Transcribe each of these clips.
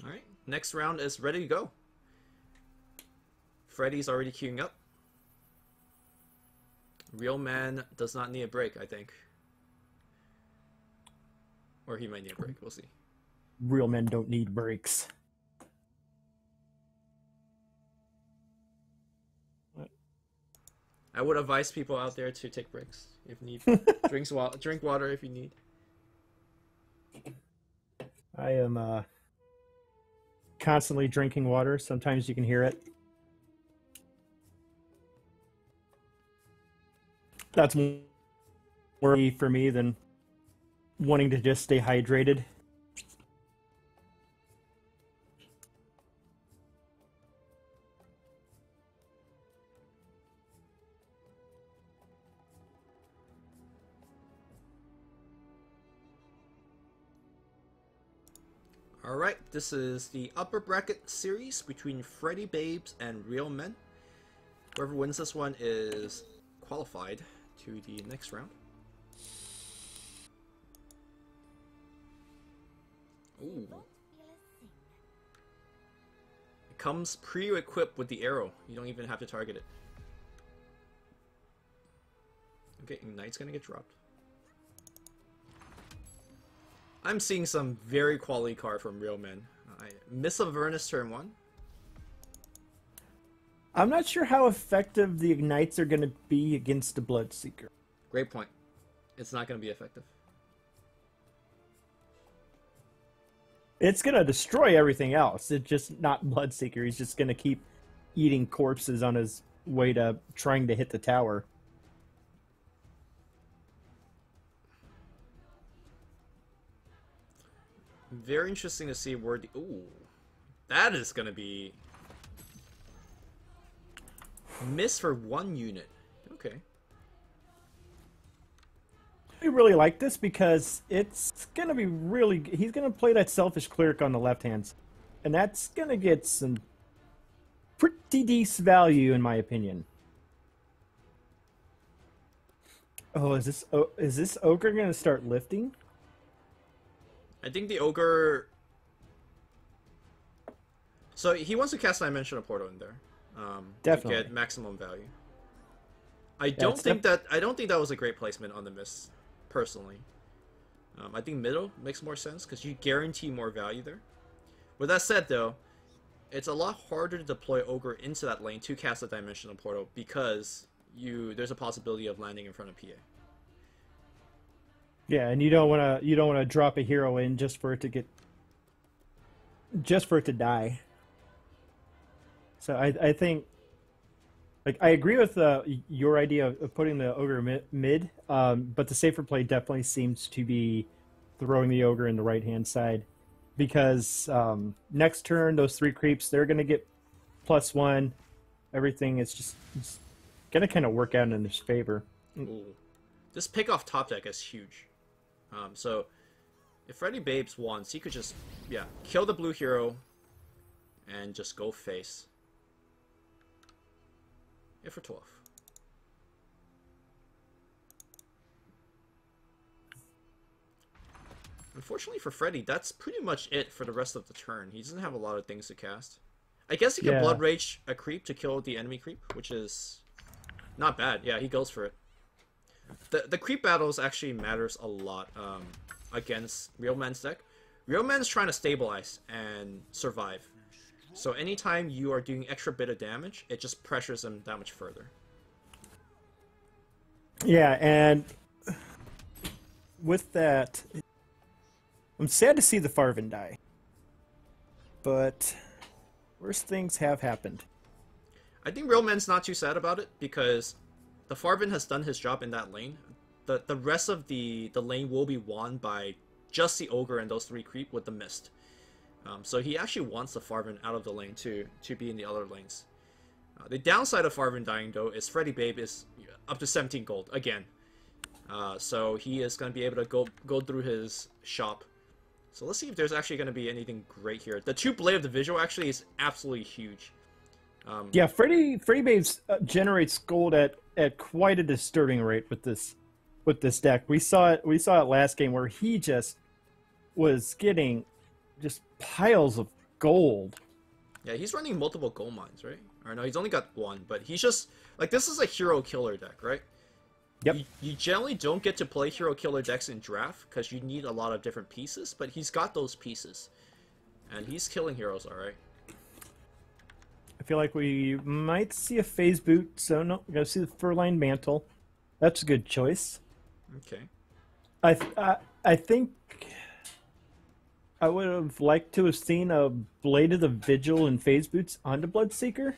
Alright, next round is ready to go. Freddy's already queuing up. Real man does not need a break, I think. Or he might need a break, we'll see. Real men don't need breaks. I would advise people out there to take breaks if need. Drink water if you need. I am constantly drinking water. Sometimes you can hear it. That's more for me than wanting to just stay hydrated. Alright, this is the upper bracket series between Freddybabes and Real Men. Whoever wins this one is qualified to the next round. Ooh. It comes pre-equipped with the arrow. You don't even have to target it. Okay, Ignite's gonna get dropped. I'm seeing some very quality card from Real Men. Miss Avernus turn 1. I'm not sure how effective the Ignites are going to be against the Bloodseeker. Great point. It's not going to be effective. It's going to destroy everything else. It's just not Bloodseeker. He's just going to keep eating corpses on his way to trying to hit the tower. Very interesting to see where the... Ooh. That is going to be... Miss for 1 unit. Okay. I really like this because it's going to be really... He's going to play that Selfish Cleric on the left hand. And that's going to get some pretty decent value, in my opinion. Oh, is this Ogre going to start lifting? I think the Ogre... So he wants to cast Dimensional Portal in there. Definitely. To get maximum value. I don't think that was a great placement on the Mist, personally. I think middle makes more sense because you guarantee more value there. With that said, though, it's a lot harder to deploy Ogre into that lane to cast a Dimensional Portal because there's a possibility of landing in front of PA. Yeah, and you don't want to drop a hero in just for it to die. So I think, like, I agree with your idea of putting the Ogre mid, but the safer play definitely seems to be throwing the Ogre in the right-hand side, because next turn, those 3 creeps, they're going to get +1. Everything is just going to kind of work out in his favor. Ooh. This pick off top deck is huge. So if Freddybabes wants, he could just, kill the blue hero and just go face. For 12. Unfortunately for Freddy, that's pretty much it for the rest of the turn. He doesn't have a lot of things to cast. I guess he can Blood Rage a creep to kill the enemy creep, which is not bad. Yeah, he goes for it. The creep battles actually matters a lot against Real Man's deck. Real Man's trying to stabilize and survive. So anytime you are doing extra bit of damage, it just pressures him that much further. Yeah, and with that, I'm sad to see the Farvin die. But worse things have happened. I think Real Man's not too sad about it because the Farvin has done his job in that lane. The rest of the lane will be won by just the Ogre and those 3 creep with the Mist. So he actually wants the Farvin out of the lane to be in the other lanes. The downside of Farvin dying, though, is Freddybabe is up to 17 gold again. So he is going to be able to go through his shop. So let's see if there's actually going to be anything great here. The 2 Blade of the Visual actually is absolutely huge. Yeah, Freddybabes generates gold at quite a disturbing rate with this deck. We saw it last game where he just was getting just piles of gold. Yeah, he's running multiple gold mines, right? Or no, he's only got one, but he's just like this is a hero killer deck, right? Yep. You generally don't get to play hero killer decks in draft because you need a lot of different pieces, but he's got those pieces, and he's killing heroes, all right. I feel like we might see a phase boot, so no, we're gonna see the fur-lined mantle. That's a good choice. Okay. I think I would have liked to have seen a Blade of the Vigil and phase boots onto Bloodseeker.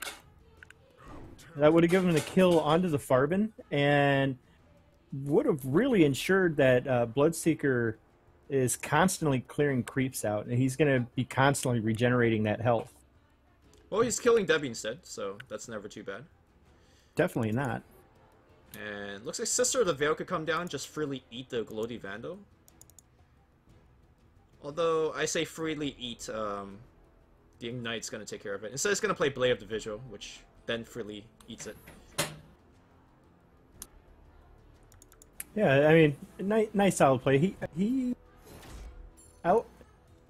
That would have given him the kill onto the Farben, and would have really ensured that Bloodseeker is constantly clearing creeps out, and he's going to be constantly regenerating that health. Well, he's killing Debbie instead, so that's never too bad. Definitely not. And looks like Sister of the Veil could come down, just freely eat the Gloaty Vandal. Although, I say freely eat, the Ignite's going to take care of it. Instead, it's going to play Blade of the Vigil, which then freely eats it. Yeah, I mean, nice solid play. I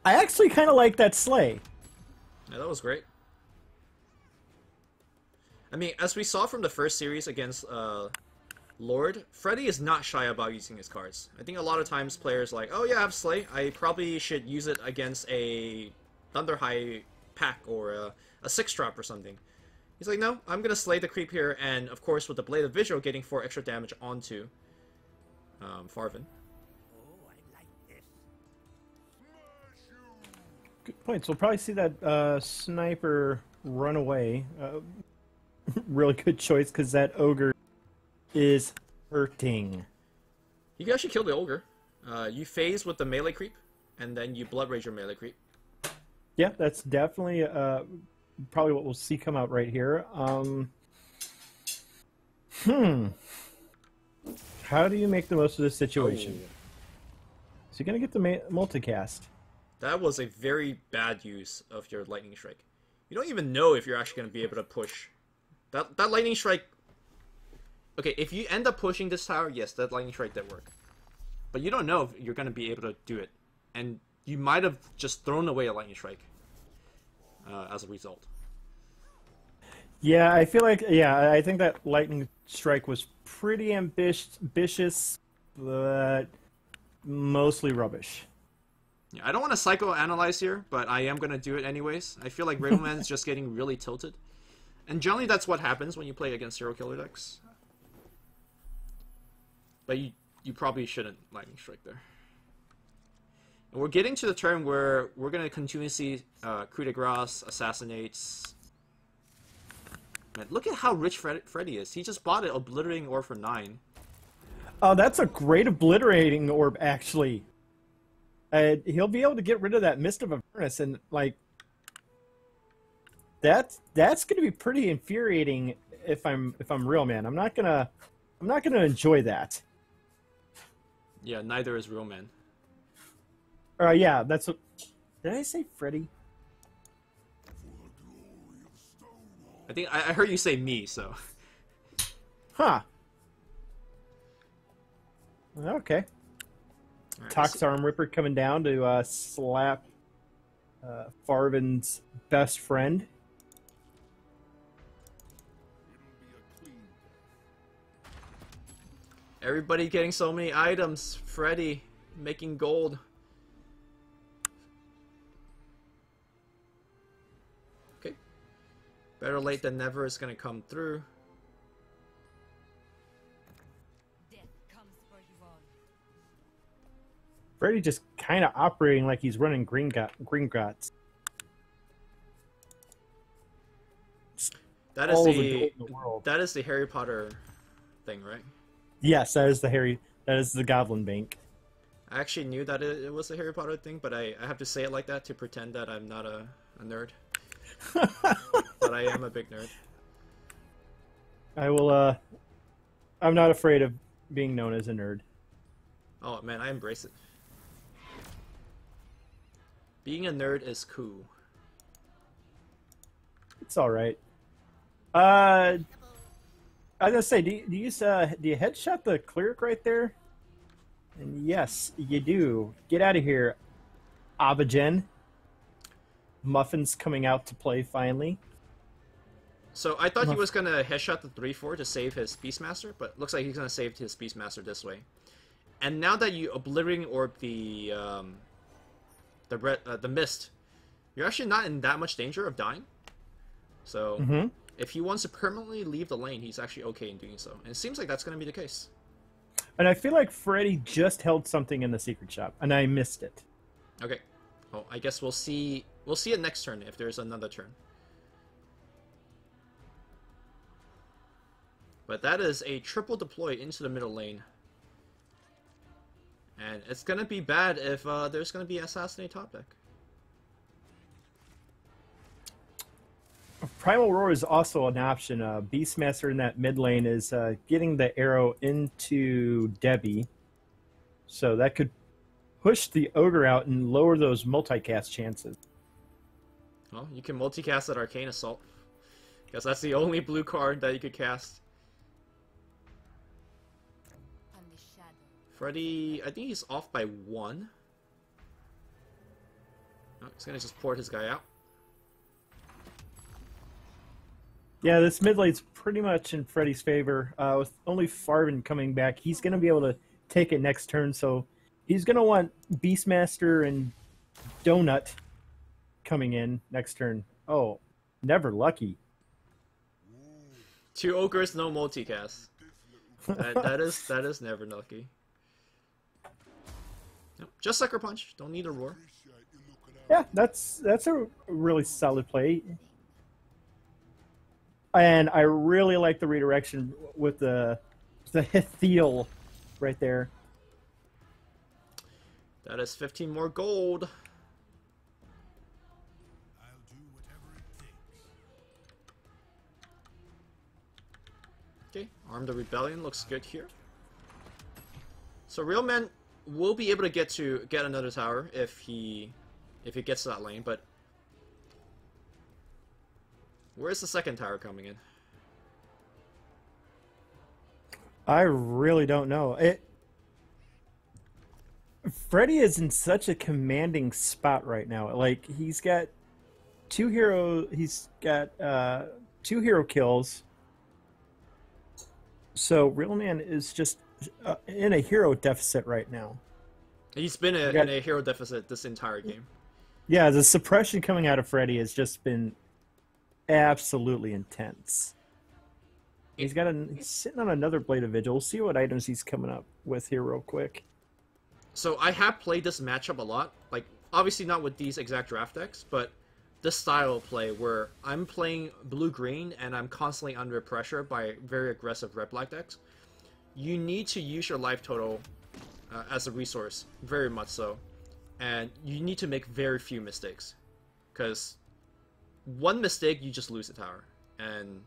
actually kind of like that Slay. Yeah, that was great. I mean, as we saw from the first series against Lord, Freddy is not shy about using his cards. I think a lot of times players like, oh yeah, I have Slay, I probably should use it against a Thunder High pack or a 6-drop or something. He's like, no, I'm going to Slay the creep here, and of course with the Blade of Vigil getting 4 extra damage onto Farven. Good point. So we'll probably see that sniper run away. Really good choice, because that ogre is hurting. You can actually kill the ogre. You phase with the melee creep, and then you blood rage your melee creep. Yeah, that's definitely probably what we'll see come out right here. How do you make the most of this situation? Oh. So you're going to get the multicast. That was a very bad use of your Lightning Strike. You don't even know if you're actually going to be able to push. That Lightning Strike... Okay, if you end up pushing this tower, yes, that Lightning Strike did work. But you don't know if you're going to be able to do it. And you might have just thrown away a Lightning Strike as a result. Yeah, I feel like... Yeah, I think that Lightning Strike was pretty ambitious, but mostly rubbish. Yeah, I don't want to psychoanalyze here, but I am going to do it anyways. I feel like Riddleman is just getting really tilted. And generally that's what happens when you play against hero killer decks. But you probably shouldn't Lightning Strike there. And we're getting to the turn where we're going to continuously coup de grace, assassinates. Man, look at how rich Freddy is. He just bought it Obliterating Orb for 9. Oh, that's a great Obliterating Orb, actually. He'll be able to get rid of that Mist of Avernus, and like that's going to be pretty infuriating if I'm real, man. I'm not gonna enjoy that. Yeah, neither is real man. Yeah, that's what. Did I say Freddy? I think I heard you say me, so. Huh. Okay. Right, Tox Arm Ripper coming down to slap Farven's best friend. Everybody getting so many items. Freddy making gold. Okay. Better late than never is going to come through. Freddy just kind of operating like he's running Green Gots. That is the Harry Potter thing, right? Yes, that is the Goblin Bank. I actually knew that it was a Harry Potter thing, but I have to say it like that to pretend that I'm not a nerd. But I am a big nerd. I will, I'm not afraid of being known as a nerd. Oh man, I embrace it. Being a nerd is cool. It's alright. I was gonna say, do you headshot the cleric right there? And yes, you do. Get out of here, Abagen. Muffin's coming out to play finally. So I thought he was gonna headshot the 3-4 to save his Beastmaster, but looks like he's gonna save his Beastmaster this way. And now that you Obliterating Orb the Mist, you're actually not in that much danger of dying. So if he wants to permanently leave the lane, he's actually okay in doing so. And it seems like that's gonna be the case. And I feel like Freddy just held something in the secret shop, and I missed it. Okay. Well, I guess we'll see. We'll see it next turn if there's another turn. But that is a triple deploy into the middle lane. And it's going to be bad if there's going to be Assassinate top deck. Primal Roar is also an option. Beastmaster in that mid lane is getting the arrow into Debbie. So that could push the Ogre out and lower those multicast chances. Well, you can multicast at Arcane Assault. Because that's the only blue card that you could cast. Freddy, I think he's off by 1. Oh, he's gonna just port his guy out. Yeah, this mid lane's pretty much in Freddy's favor. With only Farvin coming back, he's going to be able to take it next turn. So he's going to want Beastmaster and Donut coming in next turn. Oh, never lucky. 2 ogres, no multicast. That is never lucky. Nope, just Sucker Punch. Don't need a roar. Yeah, that's a really solid play. And I really like the redirection with the Hithiel right there. That is 15 more gold. Okay, Arm the Rebellion looks good here. So Real Man will be able to get another tower if he gets to that lane, but where's the second tower coming in? I really don't know. Freddy is in such a commanding spot right now. Like he's got two hero kills. So Real Man is just in a hero deficit right now. He's been in a hero deficit this entire game. Yeah, the suppression coming out of Freddy has just been absolutely intense. He's sitting on another Blade of Vigil. We'll see what items he's coming up with here real quick. So I have played this matchup a lot. Like, obviously not with these exact draft decks, but this style of play where I'm playing blue-green and I'm constantly under pressure by very aggressive red-black decks. You need to use your life total as a resource, very much so. And you need to make very few mistakes. Because one mistake, you just lose the tower. And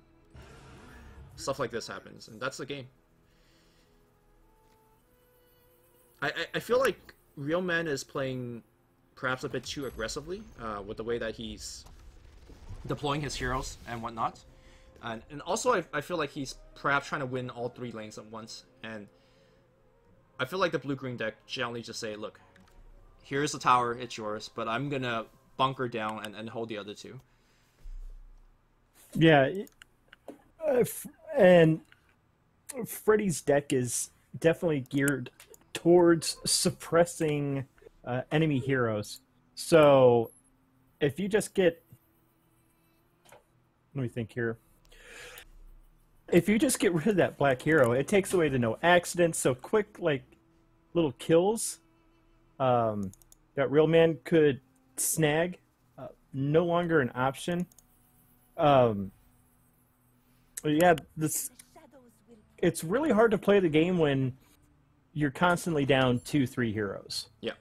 stuff like this happens, and that's the game. I feel like Real Man is playing perhaps a bit too aggressively with the way that he's deploying his heroes and whatnot. And also I feel like he's perhaps trying to win all 3 lanes at once. And I feel like the blue-green deck generally just say, look, here's the tower, it's yours, but I'm gonna bunker down and hold the other 2. Yeah, and Freddy's deck is definitely geared towards suppressing enemy heroes. So if you just get, let me think here. If you just get rid of that black hero, it takes away the no accidents. So quick, like little kills that Real Man could snag, no longer an option. Yeah, it's really hard to play the game when you're constantly down 2-3 heroes. Yeah,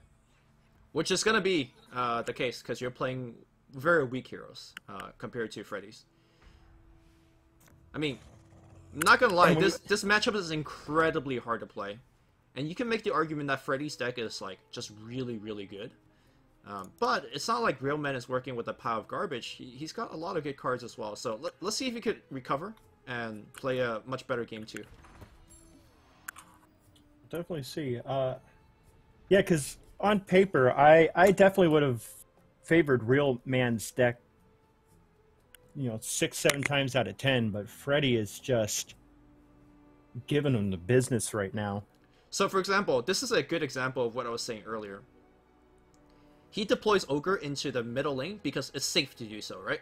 which is gonna be the case because you're playing very weak heroes compared to Freddy's. I mean, I'm not gonna lie, this matchup is incredibly hard to play, and you can make the argument that Freddy's deck is like just really, really good. But it's not like Real Man is working with a pile of garbage. He's got a lot of good cards as well. So let's see if he could recover and play a much better game too. Definitely see. Yeah, because on paper, I definitely would have favored real man's deck, 6, 7 times out of 10, but Freddy is just giving him the business right now. So, for example, this is a good example of what I was saying earlier. He deploys Ogre into the middle lane because it's safe to do so, right?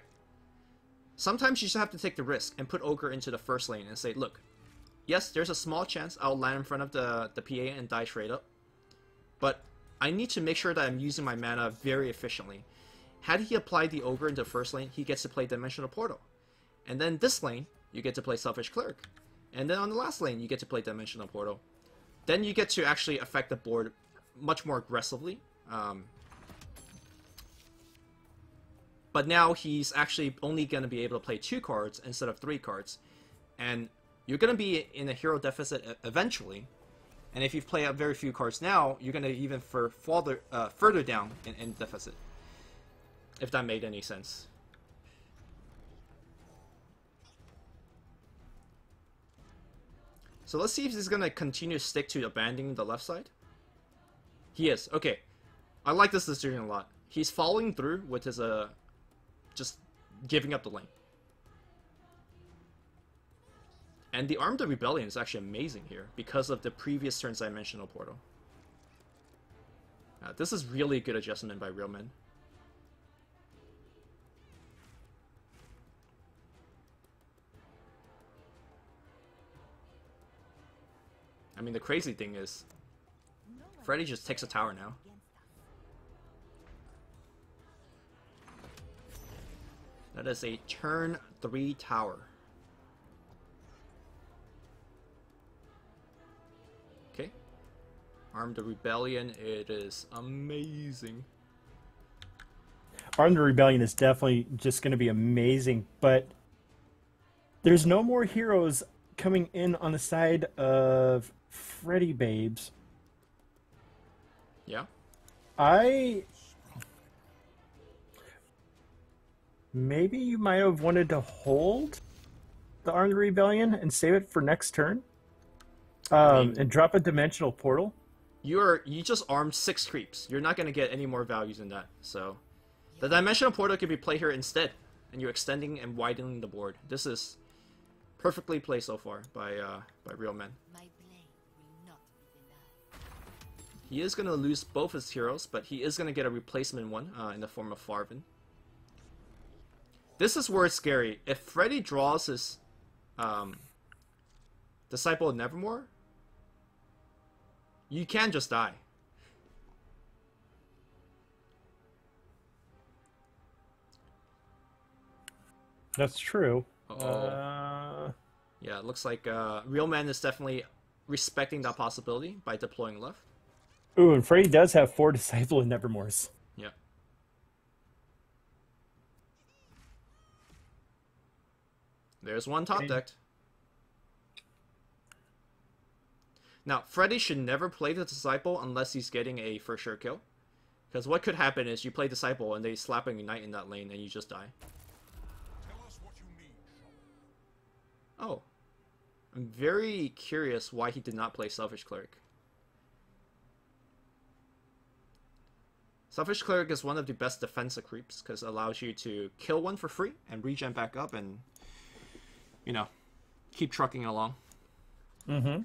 Sometimes you just have to take the risk and put Ogre into the first lane and say, look, yes, there's a small chance I'll land in front of the PA and die straight up, but I need to make sure that I'm using my mana very efficiently. Had he applied the Ogre into first lane, he gets to play Dimensional Portal. And then this lane, you get to play Selfish Cleric. And then on the last lane, you get to play Dimensional Portal. Then you get to actually affect the board much more aggressively. But now he's actually only going to be able to play 2 cards instead of 3 cards. And you're going to be in a hero deficit eventually. And if you play up very few cards now, you're going to even further down in deficit. If that made any sense. So let's see if he's going to continue to stick to abandoning the left side. He is. Okay. I like this decision a lot. He's following through with his just giving up the lane. And the Armed Rebellion is actually amazing here because of the previous turn's Dimensional Portal. This is really a good adjustment by Real Men. I mean, the crazy thing is, Freddy just takes a tower now. That is a turn 3 tower. Okay. Armed Rebellion, it is amazing. Armed Rebellion is definitely just going to be amazing, but there's no more heroes coming in on the side of Freddybabes. Yeah. Maybe you might have wanted to hold the Armed Rebellion and save it for next turn. And drop a Dimensional Portal. You just armed 6 creeps. You're not going to get any more values than that. So, the Dimensional Portal could be played here instead, and you're extending and widening the board. This is perfectly played so far by Real Men. He is going to lose both his heroes, but he is going to get a replacement one in the form of Farvin. This is where it's scary. If Freddy draws his Disciple of Nevermore, you can just die. That's true. Yeah, it looks like Real Man is definitely respecting that possibility by deploying left. Ooh, and Freddy does have 4 Disciple of Nevermores. Yeah. There's one top decked. Now, Freddy should never play the Disciple unless he's getting a for sure kill. Because what could happen is you play Disciple and they slap a Ignite in that lane and you just die. Tell us what you need. Oh. I'm very curious why he did not play Selfish Cleric. Selfish Cleric is one of the best defensive creeps because it allows you to kill one for free and regen back up and, you know, keep trucking along. Mm-hmm.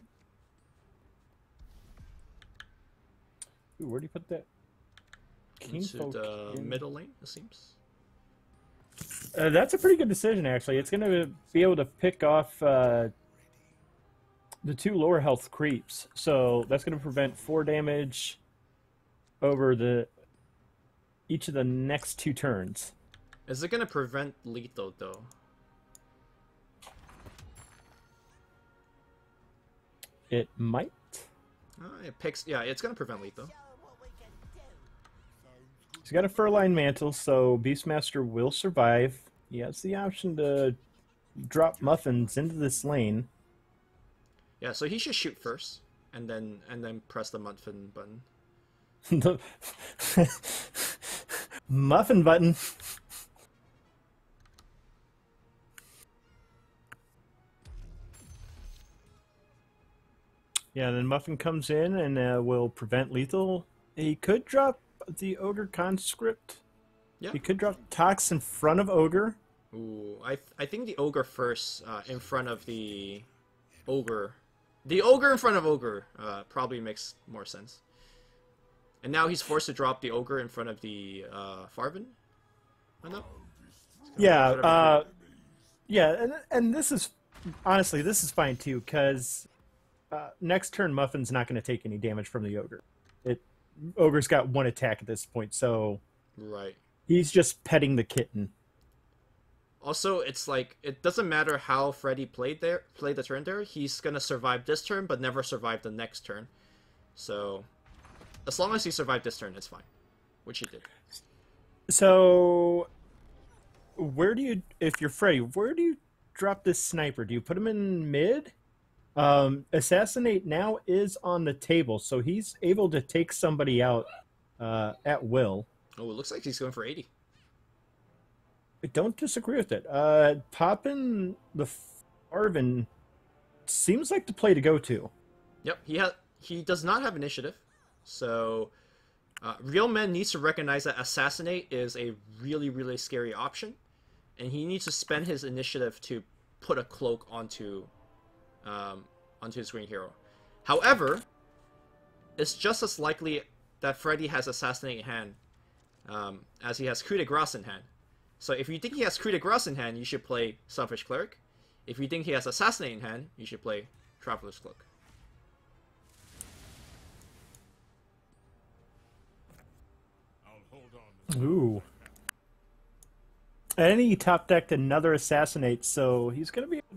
Ooh, where do you put that? Into the middle lane, it seems. That's a pretty good decision, actually. It's going to be able to pick off the 2 lower health creeps. So that's going to prevent 4 damage over each of the next 2 turns. Is it going to prevent lethal, though? It might. It picks... Yeah, it's going to prevent lethal. He's got a Furline Mantle, so Beastmaster will survive. He has the option to drop Muffins into this lane. Yeah, so he should shoot first, and then press the Muffin button. The Muffin button. Yeah, then Muffin comes in and will prevent lethal. He could drop the Ogre Conscript. Yeah. He could drop Tox in front of Ogre. Ooh, I think the ogre first, in front of the ogre. The ogre in front of ogre probably makes more sense. And now he's forced to drop the ogre in front of the Farvin. Oh, no. Yeah, yeah, and this is honestly this is fine too because next turn Muffin's not going to take any damage from the ogre. Ogre's got one attack at this point, so Right. he's just petting the kitten. Also, it's like it doesn't matter how Freddy played the turn there. He's gonna survive this turn, but never survive the next turn. So, as long as he survived this turn, it's fine, which he did. So, where do you, if you're Freddy, where do you drop this sniper? Do you put him in mid? Assassinate now is on the table, so he's able to take somebody out at will. Oh, it looks like he's going for 80. I don't disagree with it. Popping the Farvin seems like the play to go to. Yep, he does not have initiative, so Real Men needs to recognize that Assassinate is a really, really scary option, and he needs to spend his initiative to put a cloak onto his green hero. However, it's just as likely that Freddy has Assassinate in hand as he has Coup de Grace in hand. So if you think he has Coup de Grace in hand, you should play Selfish Cleric. If you think he has Assassinate in hand, you should play Traveler's Cloak. I'll hold on. Ooh. And he top decked another Assassinate, so he's going to be able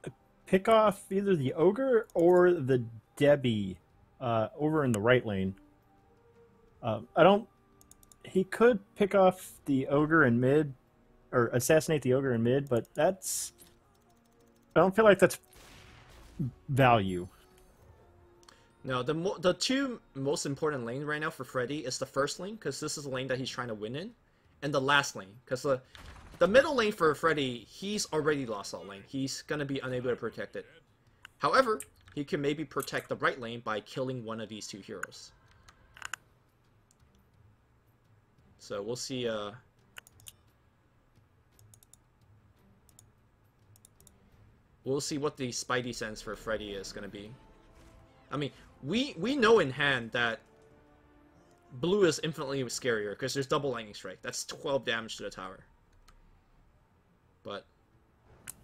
to pick off either the Ogre or the Debbie over in the right lane. He could pick off the Ogre in mid, or assassinate the Ogre in mid, but I don't feel like that's value. No, the two most important lanes right now for Freddy is the first lane, because this is the lane that he's trying to win in, and the last lane, because the middle lane for Freddy, he's already lost that lane. He's going to be unable to protect it. However, he can maybe protect the right lane by killing one of these two heroes. So we'll see. We'll see what the Spidey sense for Freddy is going to be. I mean, we know in hand that blue is infinitely scarier because there's double lightning strike. That's 12 damage to the tower. But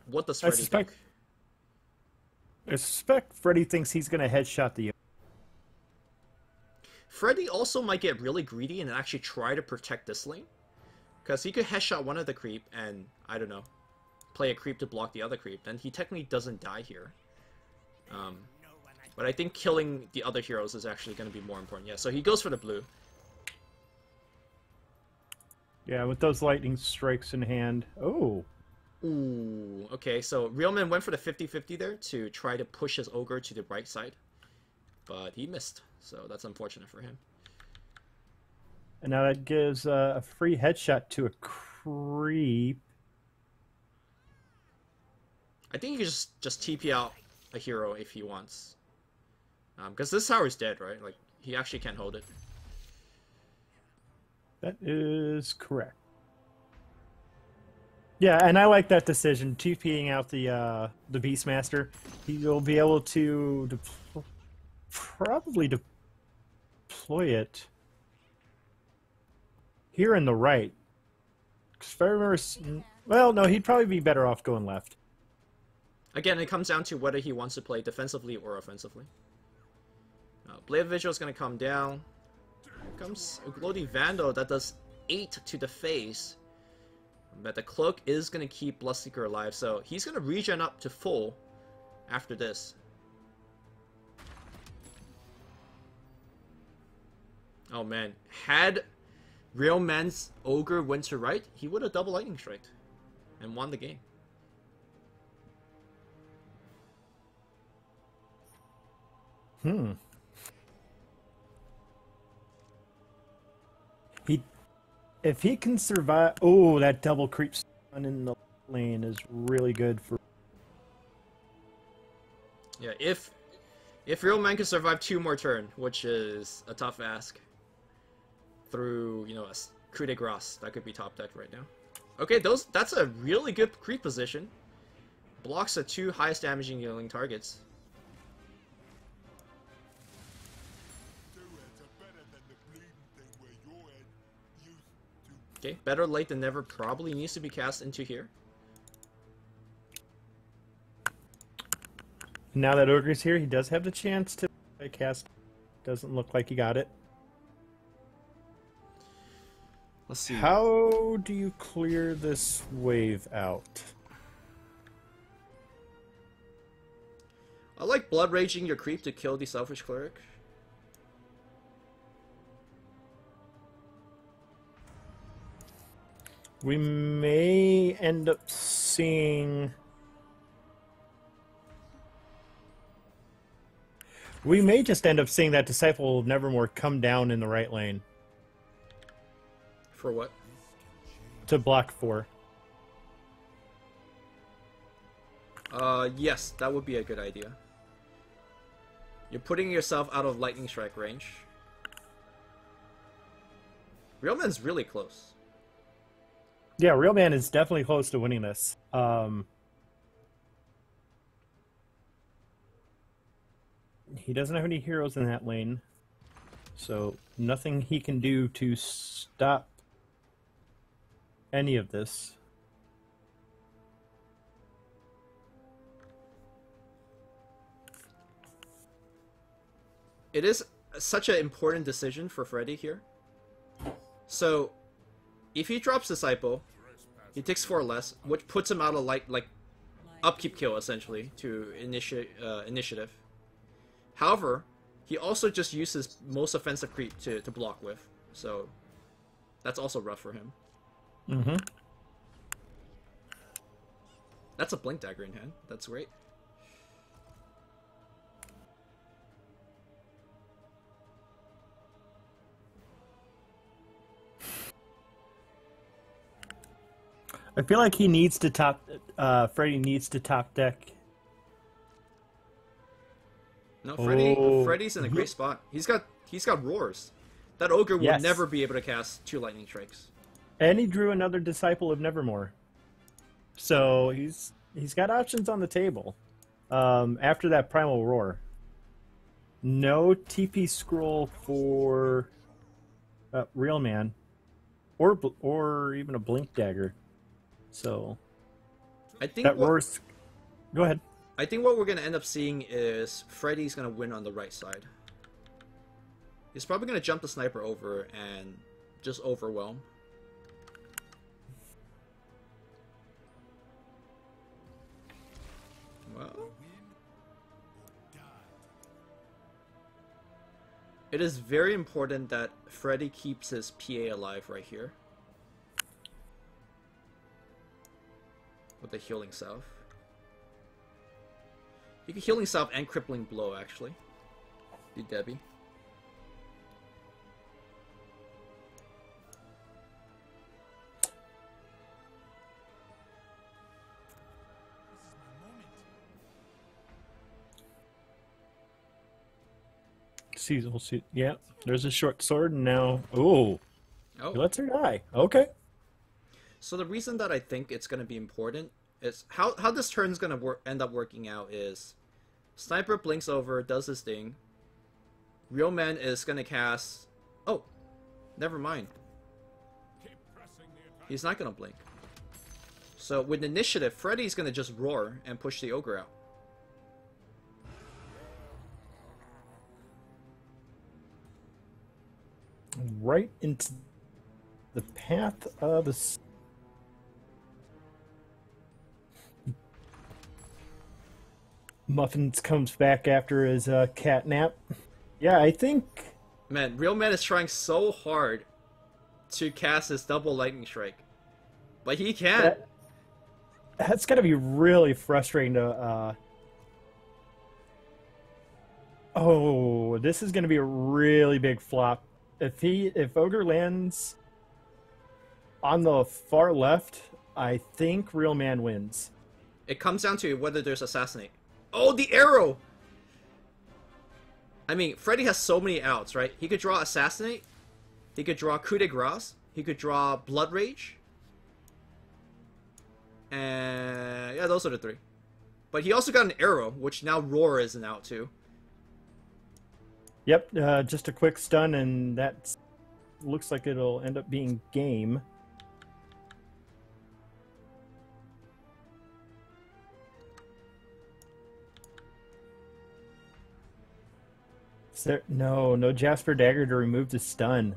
what does Freddy think? I suspect Freddy thinks he's going to headshot the. Freddy also might get really greedy and actually try to protect this lane. Because he could headshot one of the creep and, I don't know, play a creep to block the other creep. Then he technically doesn't die here. But I think killing the other heroes is actually going to be more important. Yeah, so he goes for the blue. Yeah, with those lightning strikes in hand. Oh. Ooh, okay, so Realman went for the 50-50 there to try to push his ogre to the right side. But he missed, so that's unfortunate for him. And now that gives a free headshot to a creep. I think he could just TP out a hero if he wants. Because this tower is dead, right? Like, he actually can't hold it. That is correct. Yeah, and I like that decision, TPing out the Beastmaster. He'll be able to probably deploy it here in the right. Well, no, he'd probably be better off going left. Again, it comes down to whether he wants to play defensively or offensively. Blade Vigil is going to come down. Here comes a Gloaty Vandal that does 8 to the face. But the cloak is going to keep Bloodseeker alive, so he's going to regen up to full after this. Oh man, had Real Man's Ogre went to right, he would have double lightning striked and won the game. If he can survive, oh, that double creep stun in the lane is really good for. Yeah, if Real Man can survive 2 more turns, which is a tough ask, through, you know, a coup de grace that could be top decked right now. Okay, that's a really good creep position. Blocks the 2 highest damaging dealing targets. Okay, better late than never probably needs to be cast into here. Now that Ogre's here, he does have the chance to cast. Doesn't look like he got it. Let's see. How do you clear this wave out? I like blood raging your creep to kill the selfish cleric. We may end up seeing... We may just end up seeing that Disciple of Nevermore come down in the right lane. For what? To block 4. Yes, that would be a good idea. You're putting yourself out of lightning strike range. Real Man's really close. Yeah, Real Man is definitely close to winning this. He doesn't have any heroes in that lane, so nothing he can do to stop any of this. It is such an important decision for Freddy here. So, if he drops Disciple, he takes 4 less, which puts him out of like upkeep kill essentially to initiative. However, he also just uses most offensive creep to block with, so that's also rough for him. Mm-hmm. That's a Blink Dagger in hand. That's great. I feel like he needs to top. Freddy needs to top deck. No, Oh. Freddy's in a great spot. He's got roars. That ogre would Yes. never be able to cast 2 lightning strikes. And he drew another Disciple of Nevermore. So he's got options on the table. After that Primal Roar. No TP scroll for Real Man. Or even a Blink Dagger. So I think that roar's... Go ahead. I think what we're gonna end up seeing is Freddy's gonna win on the right side. He's probably gonna jump the sniper over and just overwhelm. Well, it is very important that Freddy keeps his PA alive right here. With the Healing Salve. You can Healing Salve and Crippling Blow, actually. Do Debbie. We'll see. Yeah, there's a short sword, and now... Oh, he lets her die. Okay. So the reason that I think it's going to be important is how this turn's going to end up working out is Sniper blinks over, does his thing. Real Man is going to cast... Oh, never mind. He's not going to blink. So with initiative, Freddy's going to just roar and push the ogre out. Right into the path of the... Muffins comes back after his cat nap. Yeah, I think... Man, Real Man is trying so hard to cast his double lightning strike. But he can't. That's gotta be really frustrating to... Oh, this is gonna be a really big flop. If Ogre lands on the far left, I think Real Man wins. It comes down to whether there's Assassinate. Oh, the arrow! I mean, Freddy has so many outs, right? He could draw Assassinate, He could draw Coup de Grace. He could draw Blood Rage. And yeah, those are the three. But he also got an arrow, which now Roar isn't out too. Yep, just a quick stun, and that looks like it'll end up being game. Is there... No Jasper Dagger to remove the stun.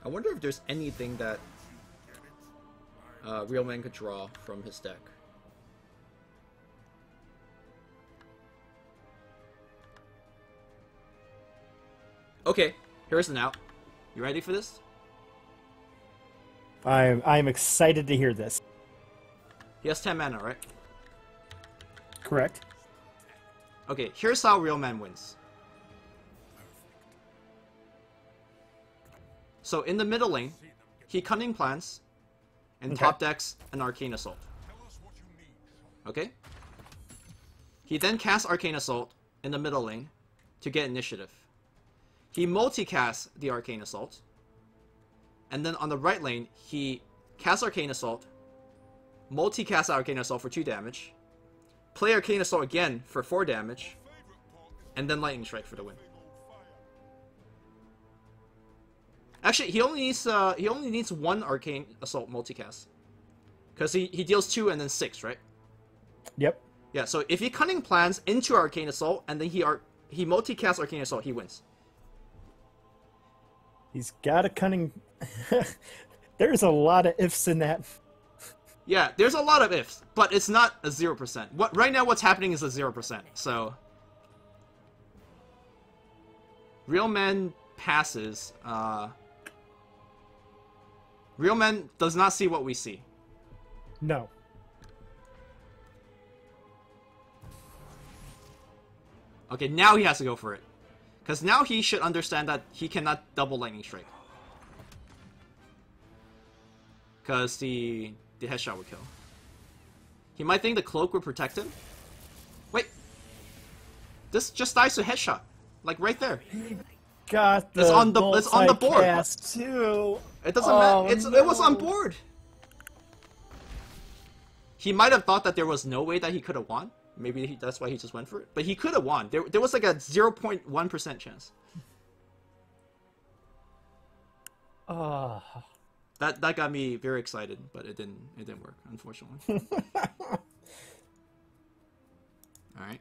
I wonder if there's anything that Real Man could draw from his deck. Okay, here's an out. You ready for this? I'm excited to hear this. He has 10 mana, right? Correct. Okay, here's how Real Man wins. So in the middle lane, he Cunning Plans, and Okay. top decks an Arcane Assault. Okay? He then casts Arcane Assault in the middle lane to get initiative. He multicasts the Arcane Assault, and then on the right lane, he casts Arcane Assault, multicasts Arcane Assault for 2 damage, play Arcane Assault again for 4 damage, and then Lightning Strike for the win. Actually, he only needs 1 Arcane Assault multicast, because he deals 2 and then 6, right? Yep. Yeah. So if he Cunning Plans into Arcane Assault and then he multicasts Arcane Assault, he wins. He's got a cunning... There's a lot of ifs in that. Yeah, there's a lot of ifs, but it's not a 0%. Right now what's happening is a 0%. So Real Man passes. Real Man does not see what we see. No. Okay, now he has to go for it. Because now he should understand that he cannot double Lightning Strike. Because the headshot would kill. He might think the cloak would protect him. Wait. This just dies to headshot. Like right there. Got the It's on the board. multicast, too. It doesn't matter. It was on board. He might have thought that there was no way that he could have won. Maybe that's why he just went for it. But he could have won. There was like a 0.1% chance. That got me very excited, but it didn't work, unfortunately. All right.